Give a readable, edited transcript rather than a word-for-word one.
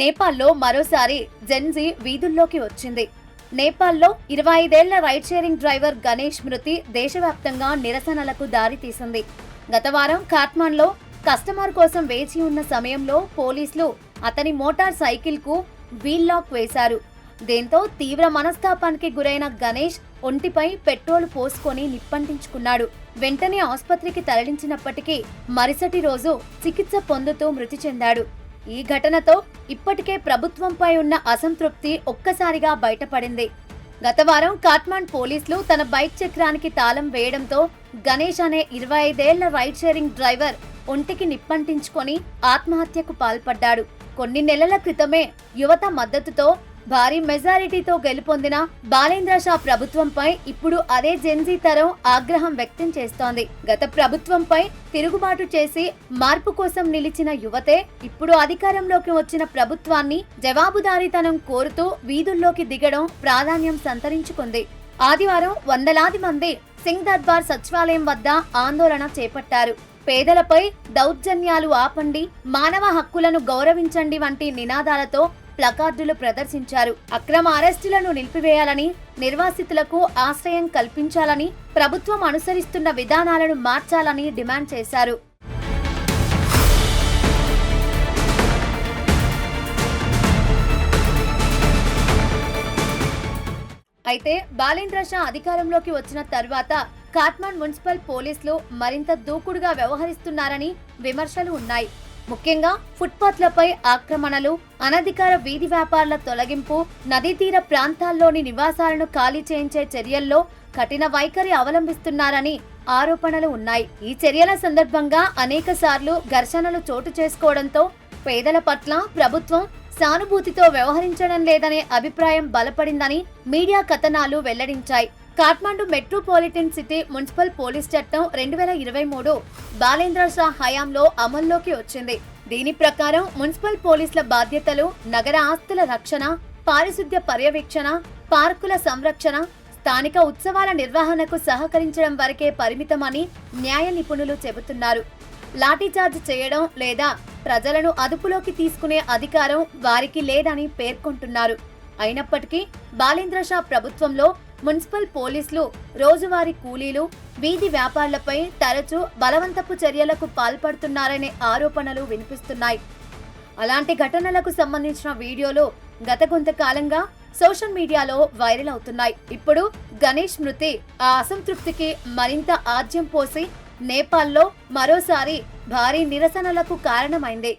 నేపాల్లో మరోసారి జెన్జీ వీధుల్లోకి వచ్చింది. నేపాల్లో 25 ఏళ్ల రైడ్ షేరింగ్ డ్రైవర్ గణేష్ మృతి దేశవ్యాప్తంగా నిరసనలకు దారితీసింది. గత వారం కాట్మాండ్లో కస్టమర్ కోసం వేచి ఉన్న సమయంలో పోలీసులు అతని మోటార్ సైకిల్ కు వీల్ లాక్ వేశారు. దీంతో తీవ్ర మనస్తాపానికి గురైన గణేష్ ఒంటిపై పెట్రోల్ పోసుకొని నిప్పంటించుకున్నాడు. వెంటనే ఆసుపత్రికి తరలించినప్పటికీ మరుసటి రోజు చికిత్స పొందుతూ మృతి చెందాడు. ఈ ఘటనతో ఇప్పటికే ప్రభుత్వంపై ఉన్న అసంతృప్తి ఒక్కసారిగా బయటపడింది. గత వారం కాట్మాండ్ పోలీసులు తన బైక్ చక్రానికి తాళం వేయడంతో గణేష్ అనే 25 ఏళ్ల రైడ్ షేరింగ్ డ్రైవర్ ఒంటికి నిప్పంటించుకొని ఆత్మహత్యకు పాల్పడ్డాడు. కొన్ని నెలల క్రితమే యువత మద్దతుతో భారీ మెజారిటీతో గెలుపొందిన బాలేంద్ర షా ప్రభుత్వంపై ఇప్పుడు అదే జెన్జీ తరం ఆగ్రహం వ్యక్తం చేస్తోంది. గత ప్రభుత్వంపై తిరుగుబాటు చేసి మార్పు కోసం నిలిచిన యువతే ఇప్పుడు అధికారంలోకి వచ్చిన ప్రభుత్వాన్ని జవాబుదారీతనం కోరుతూ వీధుల్లోకి దిగడం ప్రాధాన్యం సంతరించుకుంది. ఆదివారం వందలాది మంది సింగ్ దర్బార్ సచివాలయం వద్ద ఆందోళన చేపట్టారు. పేదలపై దౌర్జన్యాలు ఆపండి, మానవ హక్కులను గౌరవించండి వంటి నినాదాలతో ప్లకార్డులు ప్రదర్శించారు. అక్రమ అరెస్టులను నిలిపివేయాలని, నిర్వాసితులకు ఆశ్రయం కల్పించాలని, ప్రభుత్వం అనుసరిస్తున్న విధానాలను మార్చాలని డిమాండ్ చేశారు. అయితే బాలేంద్ర షా అధికారంలోకి వచ్చిన తర్వాత కాట్మాండ్ మున్సిపల్ పోలీసులు మరింత దూకుడుగా వ్యవహరిస్తున్నారని విమర్శలు ఉన్నాయి. ముఖ్యంగా ఫుట్పాత్లపై ఆక్రమణలు, అనధికార వీధి వ్యాపారుల తొలగింపు, నదీ తీర ప్రాంతాల్లోని నివాసాలను ఖాళీ చేయించే చర్యల్లో కఠిన వైఖరి అవలంబిస్తున్నారని ఆరోపణలు ఉన్నాయి. ఈ చర్యల సందర్భంగా అనేకసార్లు ఘర్షణలు చోటు చేసుకోవడంతో పేదల పట్ల ప్రభుత్వం సానుభూతితో వ్యవహరించడం లేదనే అభిప్రాయం బలపడిందని మీడియా కథనాలు వెల్లడించాయి. Kathmandu metropolitan city municipal police చట్టం 2023 బాలేంద్ర షా హయాంలో అమల్లోకి వచ్చింది. దీని ప్రకారం మున్సిపల్ పోలీసుల బాధ్యతలు నగర ఆస్తుల రక్షణ, పారిశుద్ధ్య పర్యవేక్షణ, పార్కుల సంరక్షణ, స్థానిక ఉత్సవాల నిర్వహణకు సహకరించడం వరకే పరిమితమని న్యాయ నిపుణులు చెబుతున్నారు. లాఠీచార్జ్ చేయడం లేదా ప్రజలను అదుపులోకి తీసుకునే అధికారం వారికి లేదని పేర్కొంటున్నారు. అయినప్పటికీ బాలేంద్ర షా ప్రభుత్వంలో మున్సిపల్ పోలీసులు రోజువారీ కూలీలు, వీధి వ్యాపారులపై తరచూ బలవంతపు చర్యలకు పాల్పడుతున్నారనే ఆరోపణలు వినిపిస్తున్నాయి. అలాంటి ఘటనలకు సంబంధించిన వీడియోలు గత కొంతకాలంగా సోషల్ మీడియాలో వైరల్ అవుతున్నాయి. ఇప్పుడు గణేష్ మృతి ఆ అసంతృప్తికి మరింత ఆజ్యం పోసి నేపాల్లో మరోసారి భారీ నిరసనలకు కారణమైంది.